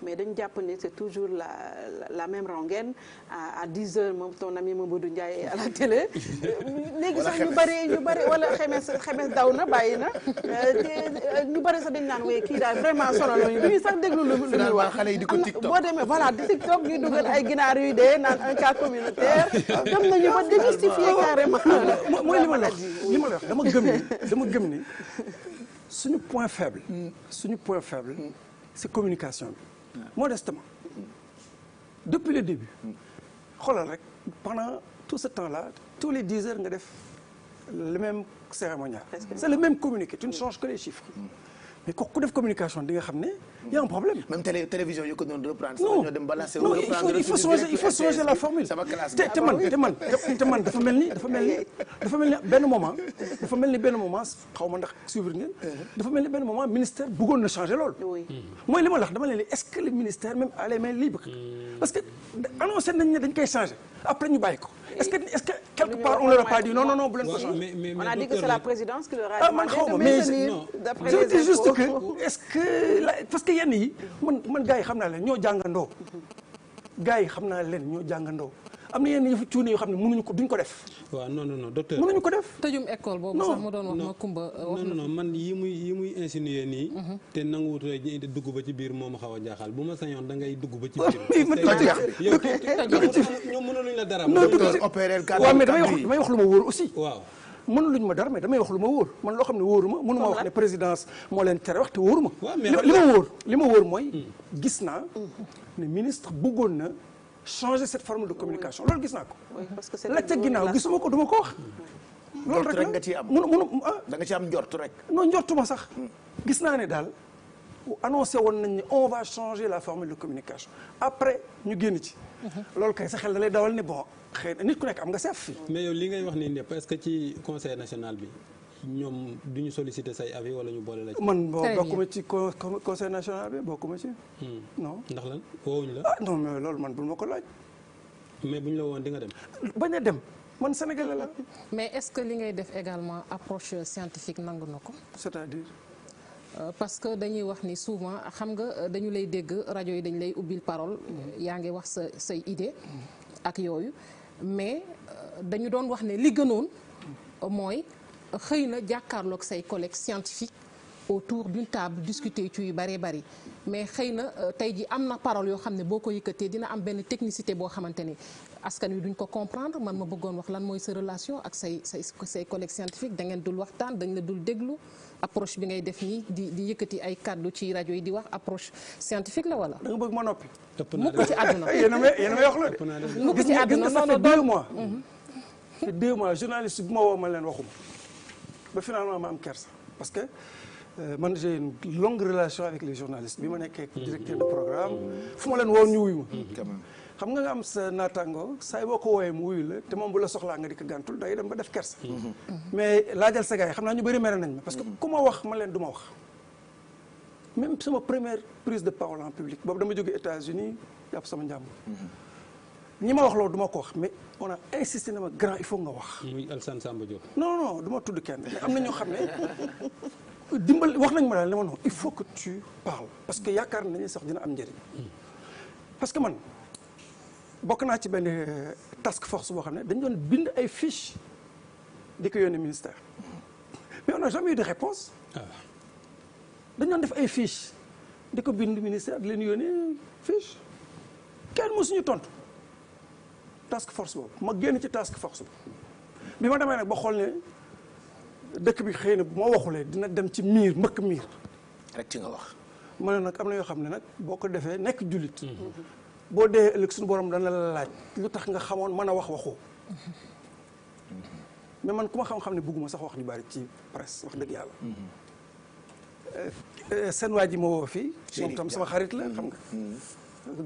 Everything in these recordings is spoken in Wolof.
mais dañu jàpp ne c'est toujours la même rengaine à 10h moom ton ami Mamadou Ndiaye à la télé. léegi sax ñu bari wala xemes daw na bàyyi na ñu bari sax dañu naan wéy kii daal vraiment sonal nañu du ñu sax déglu lu muy wax. xale yi di ko TikTok boo demee voilà di TikTok ñuy dugal ay ginaar yuy dee naan un cas communautaire. dem nañu ba démystifier carrément. mooy li ma la wax dama gëm ni suñu point faible. c'est communication bi. modestement depuis le début. xoolal rek pendant tout ce temps-là tous les 10 heures nga def le même cérémonial. c'est le même communiqué tu ne changes que les chiffres. mais ku def communication di nga xam ne y a un problème. même télévision yu ko doon reprendre. non ñoo dem balancer non il faut changer la formule. te man dafa mel ni benn moment xaw ma ndax suivre ngeen. dafa mel ni benn moment ministère bëggoon na changer loolu. mooy li ma la wax dama leen ni est-ce que le ministère même a les mains libres. parce que annoncé nañ ne dañ koy changer après ñu bàyyi ko. est-ce que quelque part on leur a pas dit non bu leen ko changer. on a dit que c'est la présidence qui leur a demandé de maintenir d'après je les dis juste infos. que est-ce que parce que yenn yi man gars yi xam naa leen ñoo jàngandoo am na yenn yëfu cuune yoo xam ne duñ ko def. waaw non docteur mënuñu ko def. tëjum école boobu sax mu doon wax ma Kumba. non man yi muy insinuer nii. te nanguwut dugg ba ci biir moo ma xaw a jaaxal bu ma sañoon da ngay dugg ba ci biir. ñoom mënuluñ la dara. waaw mais damay wax lu ma wóor aussi. waaw mënuluñ ma dara mais damay wax lu ma wóor man loo xam ne wóoruma mënuma wax ne présidence moo leen tere wax te wóoruma. li ma wóor mooy gis naa ne ministre bëggoon na changer cette forme de communication loolu gis naa ko. la ca ginnaaw gisuma ko duma ko wax. loolu rek nga ciy am da nga ci am njortu rek. non njortuma sax gis naa ne daal annoncé woon nañ ne on va changer la formule de communication après ñu génn ci. loolu kay sa xel da lay dawal ne bon xëy na nit ku nekk am nga chef fii. mais yow li ngay wax nii ne parce que ci conseil national bi ñoom du ñu solliciter say avis wala ñu boole la ci. man bokkuma ci conseil national bi bokkuma ci. non ndax lan woowuñ la. ah non mais loolu man bul ma ko laaj. mais bu ñu la woon di nga dem. bañ a dem man Sénégalais la. mais est-ce que li ngay def également approche scientifique nangu na ko. c'est-à-dire. parce que dañuy wax ni souvent xam nga dañu lay dégg rajo yi dañu lay ubbil parole yaa ngi wax say idée ak yooyu mais dañu doon wax ne li gënoon mooy xëy na jàkkaarloog say collègues scientifiques autour d'une table discuter ci yu bëree bëri mais xëy na tey ji am na parole yoo xam ne boo ko yëkkatee dina am benn technicité boo xamante ni askan wi duñ ko comprendre man ma bëggoon wax lan mooy sa relation ak say collègues scientifiques da ngeen dul waxtaan dañ la dul déglu approche bi ngay def nii di yëkkati ay kàddu ci rajo yi di wax approche scientifique la wala. da nga bëgg ma noppi. mukk ci àdduna. yéen a may wax la de. mukk ci àdduna ça fait 2 mois. te 2 mois journaliste bu ma woo ma leen waxuma ba finalement ma am kersa parce que man j'ai une longue relation avec les journalistes bi ma nekkee directeur de programme fu ma leen woo ñu wuyu ma. xam nga am sa naataango saa yi boo ko wooyee mu wuyu la te moom bu la soxlaa nga di ko gàntul day dem ba def kersa. mais laajal sa gars yi xam naa ñu bëri mere nañ ma parce que ku ma wax ma leen du ma wax. même sama première prise de parole en public boobu dama jóge États-Unis jàpp sama njàmbur. ñi ma wax loolu du ma ko wax mais on a insisté na ma grand il faut nga wax. muy Alassane Samba Diop. non du ma tudd kenn mais am na ñoo xam ne dimbal wax nañ ma daal ne ma non il faut que tu parles parce que yaakaar nañu sax dina am njëriñ. parce que man. bokk naa ci benn task force boo xam ne dañ doon bind ay fiches di ko yónnee ministère mais on n'a jamais eu de réponse dañ doon def ay fiches di ko bind ministère di leen yónnee fiche kenn mësuñu tontu task force boobu ma génn ci task force bi ma demee nag ba xool ne dëkk bi xëy na bu ma waxulee dina dem ci mbëkk miir rek ci nga wax ma ne nag am na yoo xam ne nag boo ko defee nekk jullit boo dee ëllëg suñu borom dana la laaj lu tax nga xamoon mën a waxoo mais man ku ma xam-xam ne bëgguma sax wax ñu bari ci presse wax dëgg yàlla. seen waa ji ma woo fii. moom tam sama xarit la xam nga.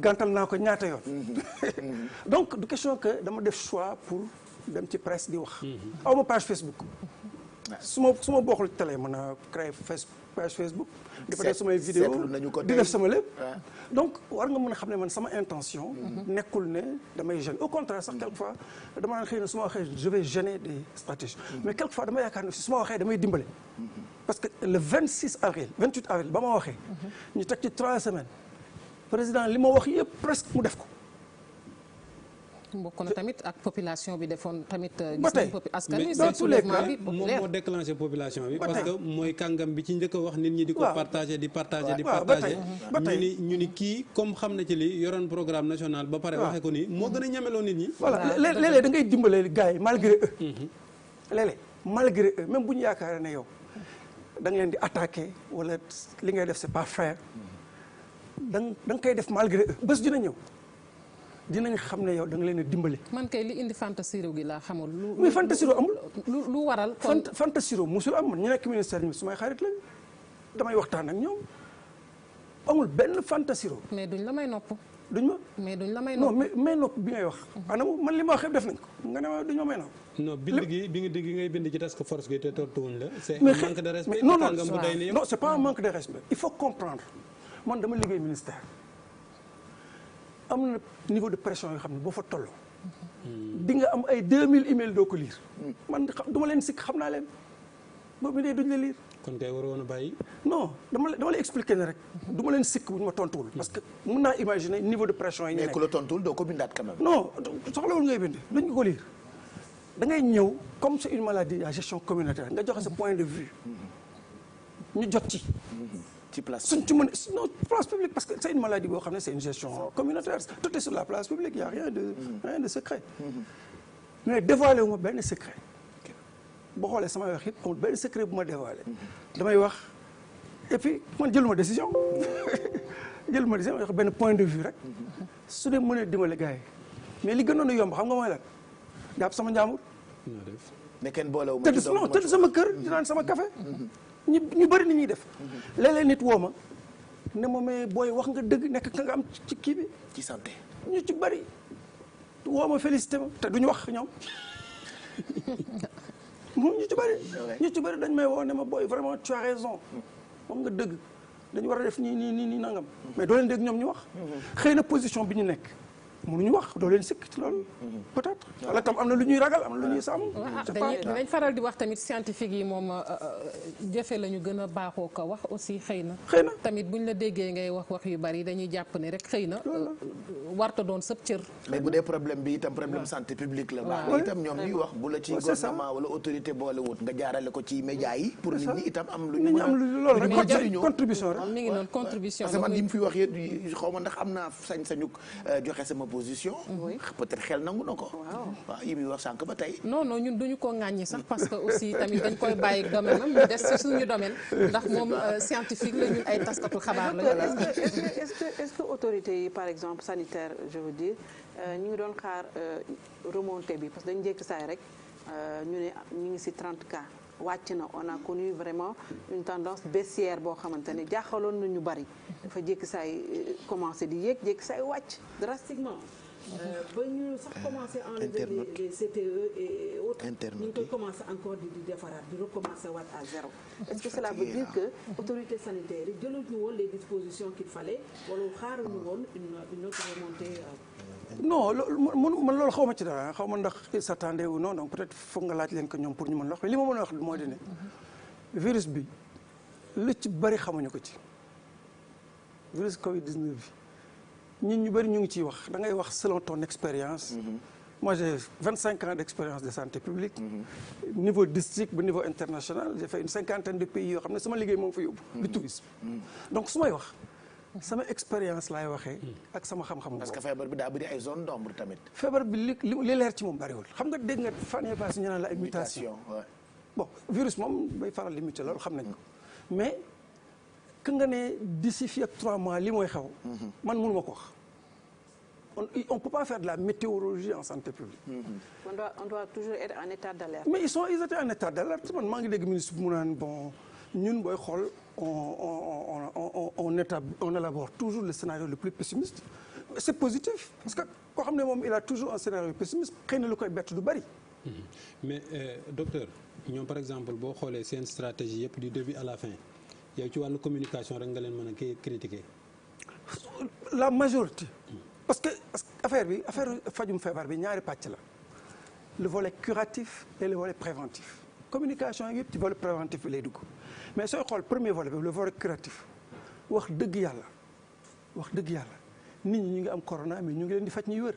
gàntal naa ko ñaata yoon. donc du question que dama def choix pour dem ci presse di wax. aw ma page Facebook. su ma bokkul télé mën a créer page Facebook. di fa def samay vidéo di def sama lépp. donc war nga mën a xam ne man sama intention. nekkul ne damay gêner au contraire sax quelquefois dama naan xëy na su ma waxee je vais gêner des stratégies. mais quelquefois dama yaakaar ne su ma waxee damay dimbale. parce que le 28 avril ba ma waxee. ñu teg ci 3 semaines président li ma wax yëpp presque mu def ko. bokk na tamit ak population bi defoon tamit. ba tey askan wi dans seen tous les soulèvement cas bi moom populaire. moo déclenché population bi. Ba parce tey. que mooy kàngam bi ci njëkk a wax nit ñi di ko waaw. partagé di partagé di waaw, ba partagé. tey. Ba tey. ñu ni kii comme xam na ci li yoroon programme national ba pare waaw. waxee ko nii moo gën a ñemeloo nit ñi. voilà léeg-léeg da ngay dimbale gars yi malgré eux. léeg-léeg malgré eux même bu ñu yaakaaree ne yow da nga leen di attaqué wala li ngay def c'est pas fair da nga koy def malgré eux bés dina ñëw dinañ xam ne yow da nga leen a dimbale. man kay li indi fantasiro gi laa xamul. mais fantasiro amul. lu waral. kon fantasiro musul am man ñu nekk ministère ñi sumay xarit lañu damay waxtaan ak ñoom amul benn fantasiro. mais duñ la may nopp. duñ ma. mais duñ la may non nopp. mais nopp bi ngay wax. anam man li ma wax yëpp def nañ ko nga ne ma duñ ma may nopp. non bind gi bi nga digg ngay bind ci task force gi te tortuwuñ la. c'est un mais manque de respect. non kàngam bu day ni yow. non c'est pas un manque de respect il faut comprendre man dama liggéey ministère am na niveau de pression yoo xam ne boo fa toll. di nga am ay 2000 emails doo ko lire. man du ma leen sikk xam naa leen boobu dee duñ la lire. kon kay waroon a bàyyi. non dama lay expliquer ne rek du ma leen sikk bu ñu ma tontuwul parce que mën naa imaginer niveau de pression yi ñu mais nekk. ku la tontul doo ko bindaat quand même. non soxlawul ngay bind duñ ko lire da ngay ñëw comme c'est une maladie à gestion communautaire nga joxe sa point de vue ñu jot ci. ci place suñ ci mën non place publique parce que c'est une maladie boo xam ne c'est une gestion communautaire tout est sur la place publique y a rien de secret mais dévoilé wu ma benn secret boo xoolee samay wax it amul benn secret bu ma dévoilé damay wax et puis man jëluma décision jëluma décision wax benn point de vue rek su dee mënee dimbale gars yi mais li gënoon a yomb xam nga mooy lan jàpp sama njàmbur noo def. ne kenn boolewu ma tëdd non tëdd sama kër di naan sama café ñu bëri ni ñuy def léeg-léeg nit woo ma ne ma mais booy wax nga dëgg nekk ka nga am ci kii bi ci santé. ñu ci bëri woo ma félicité ma te duñu wax ñoom moom ñu ci bëri dañ may woo ne ma booy vraiment tu as raison wax nga dëgg dañu war a def nii nangam mais doo leen dégg ñoom ñu wax xëy na position bi ñu nekk mënuñu wax doo leen sikk ci loolu peut-être wala tam am na lu ñuy ragal am na lu ñuy sàmm dañ faral di wax tamit scientifique yi moom jëfe la ñu gën a baaxoo ko wax aussi xëy na tamit buñ la déggee ngay wax yu bari dañuy jàpp ne rek xëy na warta doon sëb cër mais bu dee problème bi itam problème santé publique la baax na itam ñoom ñuy wax bu la ci gouvernement wala autorité boole wut nga jaarale ko ci média yi pour nit ñi itam am lu ñu mën a loolu rek contribution rek mi ngi noonu contribution parce que man yi mu fi wax yëpp xaw ma ndax am naa sañ-sañu joxe sama position peut-être xel nangu na ko waaw yi muy wax sànq ba tey non ñun duñu ko ŋàññi sax parce que aussi tamit dañ koy bàyyi domaine am ñu des ci suñu domaine ndax moom scientifique la ñun ay taskatu xabaar la est-ce que autorités yi par exemple sanitaire je veux dire ñu ngi doon xaar remontée bi parce que dañu jékki saay rek ñu ne ñu ngi ci 30 cas wàcc na on a connu vraiment une tendance baissière boo xamante ne jaaxaloon na ñu bari dafa jékki saay commencé di yéeg jékki saay wàcc drastiquement ba ñu sax commencé enlever les CTE et autres ñu ngi koy commencé encore di defaraat di recommencer waat à zéro est-ce que cela veut dire que autorités sanitaires yi jëluñu woon les dispositions qu'il fallait wala xaaruñu woon une autre remontée non loolu man loolu xaw ma ci dara xaw ma ndax ils s'attendaient ou non donc peut-être foog nga laaj leen ko ñoom pour ñu mën la wax mais li ma mën a wax mooy ne virus bi lu ci bari xamuñu ko ci virus Covid-19 bi ñun ñu bari ñu ngi ciy wax da ngay wax selon ton expérience. Moi j'ai 25 ans d'expérience de santé publique. Niveau district ba niveau international j'ai fait une 50aine de pays yoo xam ne sama liggéey moom fa yóbbu. du tourisme donc su may wax. sama expérience laay waxee ak sama xam-xam. parce que feebar bi daa bëri ay zone d'ombre tamit. feebar bi li leer ci moom bariwul xam nga dégg nga fan yii passé ñu naan la ay mutation bon virus moom bay faral di muté loolu xam nañ ko mais que nga ne d'ici fii ak 3 mois li mooy xew. man mënu ma ko wax. on peut pas faire de la météorologie en santé publique. on doit toujours être en état d'alerte. mais ils étaient en état d'alerte man maa ngi dégg ministre bi mu naan bon ñun booy xool. on élabore toujours le scénario le plus pessimiste c'est positif parce que koo xam ne moom il a toujours un scénario pessimiste xëy na lu koy bett du bari. mais docteur ñoom par exemple boo xoolee seen stratégie yëpp du début à la fin yow ci wàllu communication rek nga leen mën a critiquer. la majorité. parce que affaire fajum feebar bi ñaari pàcc la le volet curatif et le volet préventif communication yi yëpp ci volet préventif bi lay dugg. mais sooy xool premier volet bi le volet curatif wax dëgg yàlla nit ñi ñu ngi am corona mais ñu ngi leen di faj ñuy wër.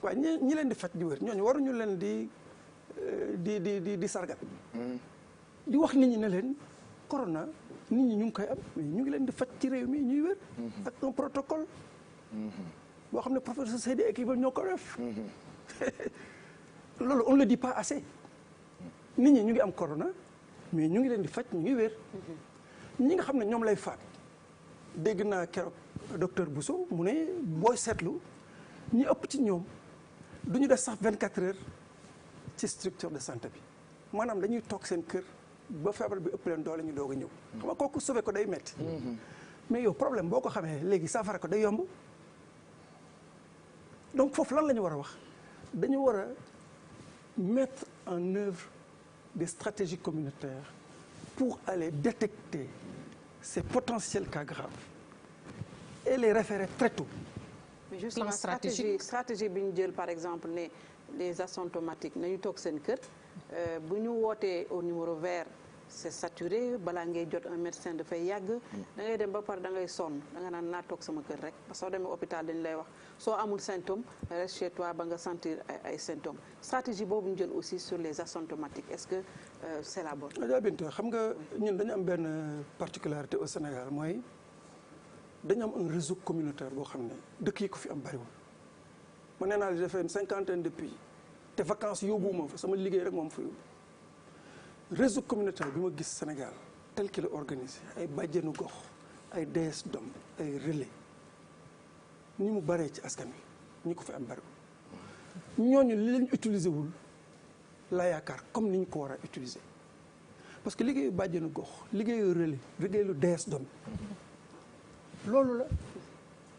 waaye ñi leen di faj di wër ñooñu waruñu leen di sargal. di wax nit ñi ne leen corona nit ñi ñu ngi koy am mais ñu ngi leen di faj ci réew mi ñuy wër. ak un protocole. boo xam ne professeur Seydi équipe ñoo ko def. loolu on le dit pas assez. nit ñi ñu ngi am corona mais ñu ngi leen di faj ñu ngi wér. ñi nga xam ne ñoom lay faat dégg naa keroog docteur Bousso mu ne booy seetlu ñi ëpp ci ñoom du ñu def sax 24 heures ci structure de santé bi maanaam dañuy toog seen kër ba feebar bi ëpp leen doole ñu doog a ñëw. xam nga kooku sauvé ko day metti mais yow problème boo ko xamee léegi saafara ko day yomb. donc foofu lan la ñu war a wax dañu war a mettre en œuvre des stratégies communautaires pour aller détecter ces potentiels cas graves et les référer très tôt. mais justement stratégie bi ñu jël par exemple ne les asymptomatiques nañu toog seen kër bu ñu wootee au numéro vert c'est saturé balaa ngay jot un médecin dafay yàgg da ngay dem ba pare da ngay sonn da nga naan naa toog sama kër rek parce que soo demee hôpital dañu lay wax soo amul symptôme reste chez toi ba nga sentir ay symptômes stratégie boobu ñu jël aussi sur les asymptomatiques est-ce que c'est la bonne. Adja Binta xam nga ñun dañu am benn particularité au Sénégal mooy dañu am un réseau communautaire boo xam ne dëkk yi ko fi am bariwul ma nee naa j'ai fait une 50aine de pays te vacances yóbbuwuma fa sama liggéey rek moom fa yóbbu réseau communautaire bi ma gis Sénégal tel qu'il est organisé ay bàjjenu gox ay DS dom ay relais ni mu baree ci askan wi ñi ko fi am bariwul ñooñu li lañ utiliser wul la yaakaar comme ni ñu ko war a utiliser parce que liggéeyu bàjjenu gox liggéeyu relais liggéeyu DS dom loolu la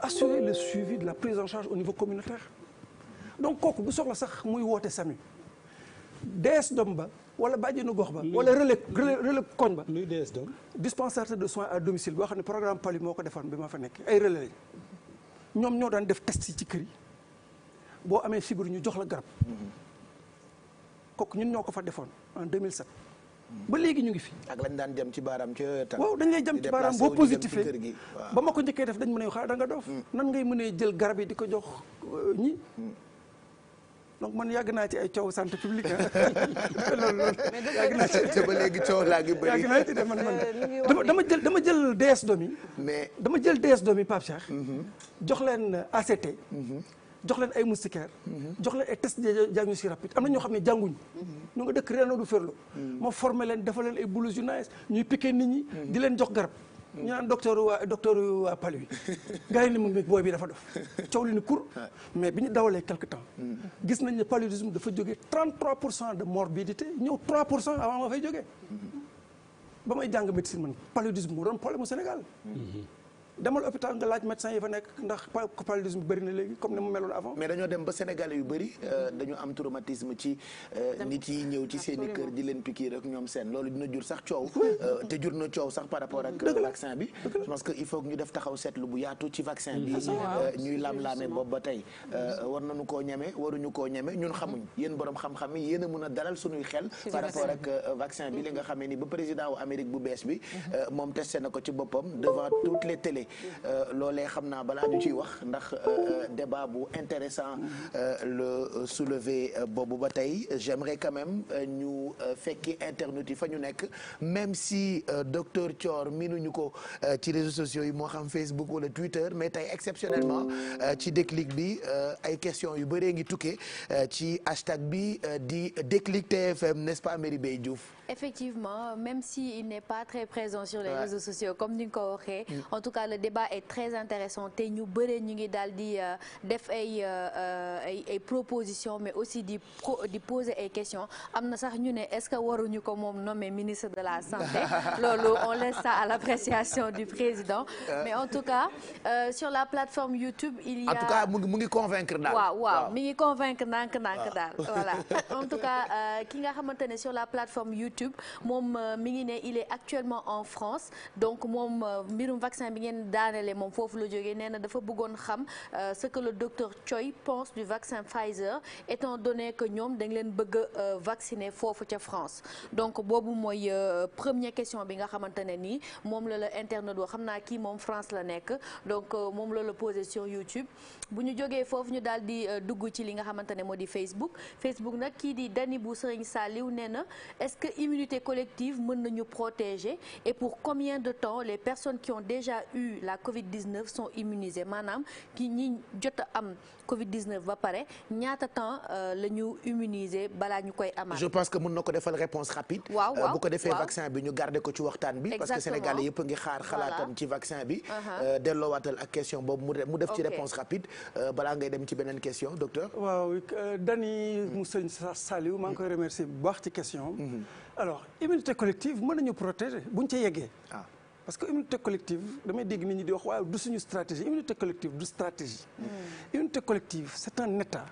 assurer le suivi de la prise en charge au niveau communautaire donc kooku bu soxla sax muy woote SAMU DS dom ba wala bàjjenu gox ba wala relais koñ ba luy DS dom dispensaire de soins à domicile boo xam ne programme Palu moo ko defoon bi ma fa nekk ay relais lañ ñoom ñoo daan def test yi ci kër yi boo amee fibre ñu jox la garab kooku ñun ñoo ko fa defoon en 2007 ba léegi ñu ngi fi. ak lañ daan jëm ci baaraam ci tam. waaw dañ lay jëm ci baaraam boo positifé ba ma ko njëkkee def dañ mën a xaaral da nga doof nan ngay mënee jël garab yi di ko jox ñi donc man yàgg naa ci ay coow santé publique loolu yàgg naa ci ba léegi coow laa ngi bëri yàgg naa ci de man dama jël DS domi mais dama jël DS domi Pape Cheikh jox leen ACT jox leen ay moustiquaires jox leen ay test diagnostic rapide am na ñoo xam ne jànguñ ñu nga dëkk Ranérou Ferlo moo formé leen dafa leen ay blouses yu nice ñuy piqué nit ñi di leen jox garab ñu naan docteur waa Palu yi gars yi ni mu booy bi dafa dof coow li ni kur mais bi ñu dawalee quelque temps gis nañ ne paludisme dafa jógee 33% de morbidité ñëw 3% avant ma fay jógee ba may jàng médecine man paludisme moo doon problème au Sénégal demal hôpital nga laaj médecin yi fa nekk ndax paludisme bëri na léegi comme ni mu meloon avant. mais dañoo dem ba Sénégalais yu bëri dañu am traumatisme ci nit yi ñëw ci seen i kër di leen piqûre ak ñoom seen loolu dina jur sax coow te jur na coow sax par rapport ak vaccin bi je pense que il faut que ñu def taxaw seetlu bu yaatu ci vaccin bi ñuy laam-laame boobu ba tey war nañu koo ñeme waruñu koo ñeme ñun xamuñ yéen borom xam-xam yi yéen a mën a dalal suñuy xel par rapport ak vaccin bi li nga xamee ni ba président wu Amérique bu bees bi moom testé na ko ci boppam devant toutes les télé loolee xam naa balaa ñu ciy wax ndax débat bu intéressant le soulever boobu ba tey j'aimerais quand même ñu fekki internet yi fa ñu nekk même si docteur Thior miinuñu ko ci réseaux sociaux yi moo xam Facebook wala Twitter mais tey exceptionnellement ci déclic bi ay questions yu bëree ngi tukkee ci hashtag bi di déclic TFM n'est-ce pas Merry Beye Diouf. Effectivement, même si il n'est pas très présent sur les réseaux sociaux comme ni nga ko waxee en tout cas le débat est très intéressant te ñu bëre ñu ngi daal di def ay propositions mais aussi di poser ay questions am na sax ñu ne est-ce que waruñu ko moom nommer ministre de la santé loolu on laisse ça à l'appréciation du président mais en tout cas sur la plateforme YouTube il y a en tout cas mu ngi convaincre daal waaw mi ngi convaincre ndànk daal voilà en tout cas ki nga xamante ne sur la plateforme YouTube YouTube moom mi ngi ne il est actuellement en France donc moom mbirum vaccin bi ngeen daanele moom foofu la jógee nee na dafa bëggoon xam ce que le docteur Choi pense du vaccin Pfizer étant donné que ñoom dañ leen bëgg a vacciner foofu ca France donc boobu mooy première question bi nga xamante ne nii moom la internet woo xam naa kii moom France la nekk donc moom la posé sur YouTube bu ñu jógee foofu ñu daal di dugg ci li nga xamante ne moo di Facebook nag kii di Dani bu Serigne Saliou nee na est-ce que immunité collective mën nañu protéger et pour combien de temps les personnes qui ont déjà eu la Covid-19 sont immunisées maanaam ki ñi jot a am Covid-19 ba pare ñaata temps la ñu immuniser balaa ñu koy amaat. je pense que mën na ko defal réponse rapide. waaw bu ko defee vaccin bi ñu garder ko ci waxtaan bi. parce que Sénégalais yëpp a ngi xaar xalaatam ci vaccin bi. delloowatal ak question boobu mu def ci réponse rapide balaa ngay dem ci beneen question docteur. waaw Dani mu sëñ Saliou maa ngi koy remercier bu baax ci question alors immunité collective mën nañu protéger buñ ca yeggee. parce que immunité collective damay dégg nit ñi di wax waaye du suñu stratégie immunité collective du stratégie. immunité collective c'est un état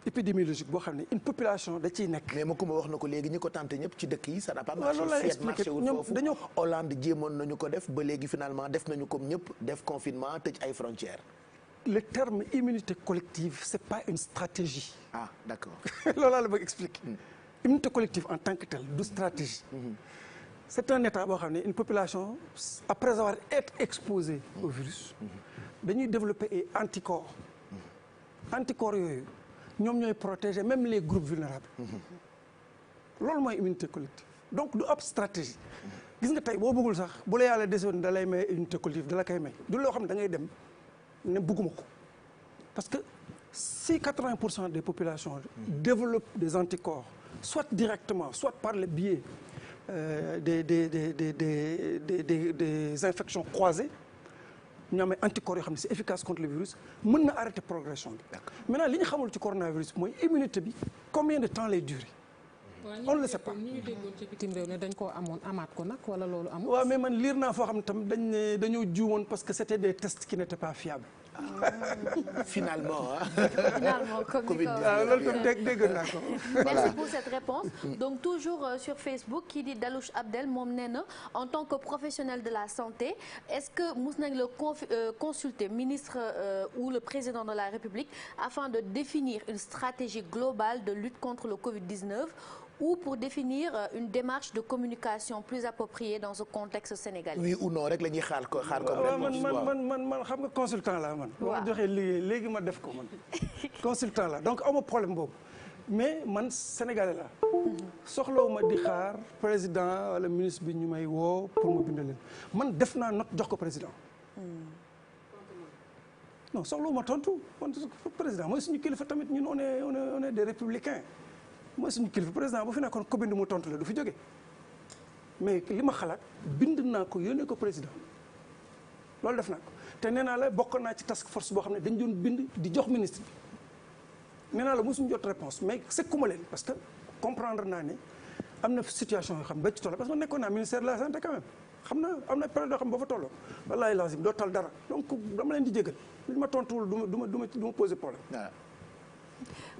épidémiologique boo xam ne une population da ciy nekk. mais Macoumba wax na ko léegi ñi ko tenté ñëpp ci dëkk yi ça n'a pas marché. loolu lay expliqué ñoom dañoo Hollande jéemoon nañu ko def ba léegi finalement def nañu comme ñëpp def confinement tëj ay frontières. le terme immunité collective c'est pas une stratégie. D'accord. loolu laa la bëgg expliquer. immunité collective en tant que telle du stratégie. c'est un état boo xam ne une population après avoir été exposée au virus dañuy développer ay anticorps anticorps yooyu ñoom ñooy protéger même les groupes vulnérables loolu mooy immunité collective donc du ab stratégie gis nga tey boo bëggul sax bu la yàlla desoon da lay may immunité collective da la koy may du loo xam ne da ngay dem ne bëgguma ko parce que si 80% des populations développent des anticorps soit directement soit par le biais des infections croisées ñu amee anticorps yoo xam ne c'est efficace contre le virus mën na arrêter progression bi. maintenant li ñu xamul ci coronavirus mooy immunité bi combien de temps lay durer. on ne le sait pas. ñu déggoon ci bitim réew ne dañ koo amoon amaat ko nag wala loolu amul. waaw mais man liir naa foo xam ne tam dañoo juumoon parce que c'était des tests qui n'étaient pas fiables. Finalement comme loolu tam dégg naa ko. Merci pour cette réponse. Donc toujours sur Facebook kii di Dalouche Abdel moom nee na en tant que professionnel de la santé est-ce que mus nañ la consulter ministre ou le président de la République afin de définir une stratégie globale de lutte contre le Covid-19 ou pour définir une démarche de communication plus appropriée dans ce contexte sénégalais. Oui ou non rek la ñuy xaar comme réponse. man xam nga consultant la man. waaw ma joxee liggéey léegi ma def ko man. consultant la donc amoo problème boobu mais man sénégalais la soxlawuma di xaar président wala ministre bi ñu may woo pour ma bind leen man def naa note jox ko président. non soxlawuma tontu man président mooy suñu kilifa tamit ñun on est des républicains. mooy suñu kilifa président bu fi nekkoon ko bind mu tontu la du fi jóge mais li ma xalaat bind naa ko yónnee ko président loolu def naa ko te nee naa la bokk naa ci task force boo xam ne dañ doon bind di jox ministre bi nee naa la mosuñu jot réponse mais sekkuma leen parce que comprendre naa ne am na situation yoo xam ba ci toll parce que nekkoon naa ministère de la santé quand même xam na am na période yoo xam boo fa tolloo wallaahi lazim doo tal dara donc dama leen di jégal li ma tontuwul du ma poser problème.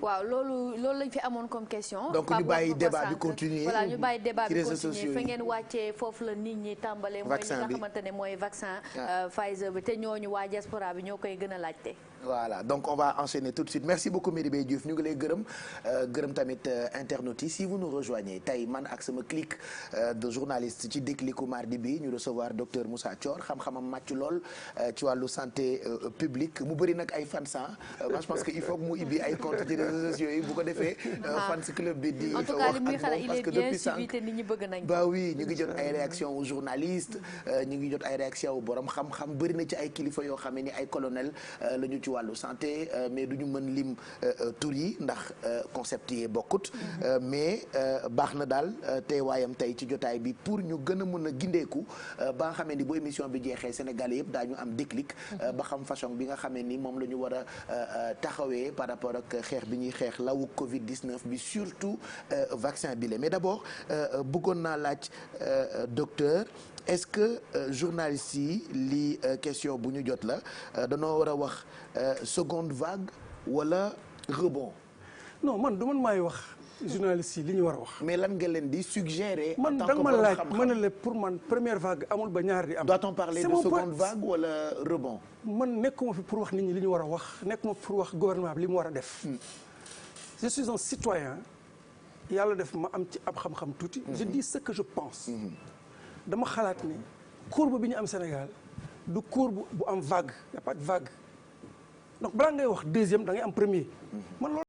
waaw loolu lañ fi amoon comme question. donc ñu bàyyi débat bi continuer. voilà ñu bàyyi débat bi continuer fa ngeen wàccee foofu la nit ñi tàmbalee. mooy li nga xamante ne mooy vaccin Pfizer bi te ñooñu waa diaspora bi ñoo koy gën a laajte. voilà donc on va enchaîner tout de suite merci beaucoup Meribé Diouf ñu ngi lay gërëm tamit internautes yi si vous nous rejoignez tey man ak sama clique de journaliste ci Déclicu mardi bi ñu recevoir docteur Moussa Thior xam-xamam màcc lool ci wàllu santé publique mu bëri nag ay fans moi je pense que il faut que mu ibbi ay compte ci réseaux sociaux yi bu ko defee fans club bi di en tout cas li muy xalaat il est bien suivi te nit ñi bëgg nañ bah oui ñu ngi jot ay réactions aux journalistes ñu ngi jot ay réactions borom xam-xam bëri na ci ay kilifa yoo xam ne ni ay colonel la ñu ci wàllu santé mais du ñu mën lim tur yi ndax concept yi bokkut mais baax na daal teewaayam tey ci jotaay bi pour ñu gën a mën a gindeeku ba nga xamee ni bu émission bi jeexee Sénégalais yëpp daañu am déclic ba xam façon bi nga xamee ni moom la ñu war a taxawee par rapport ak xeex bi ñuy xeex lawu Covid-19 bi surtout vaccin bi la mais d'abord bëggoon naa laaj docteur est-ce que journalistes yi lii question bu ñu jot la danoo war a wax seconde vague wala rebond. non man du man maay wax journalistes yi li ñu war a wax. mais lan nga leen di suggérer. man da nga ma laaj ma ne la pour man première vague amul ba ñaar di am. doit-on parler de seconde vague wala rebond. man nekkuma fi pour wax nit ñi li ñu war a wax nekkuma fi pour wax gouvernement bi li mu war a def. je suis un citoyen yàlla def ma am ci ab xam-xam tuuti. je dis ce que je pense. dama xalaat ne courbe bi ñu am Sénégal du courbe bu am vague y a pas de vague donc balaa ngay wax deuxième da ngay am premier. man loolu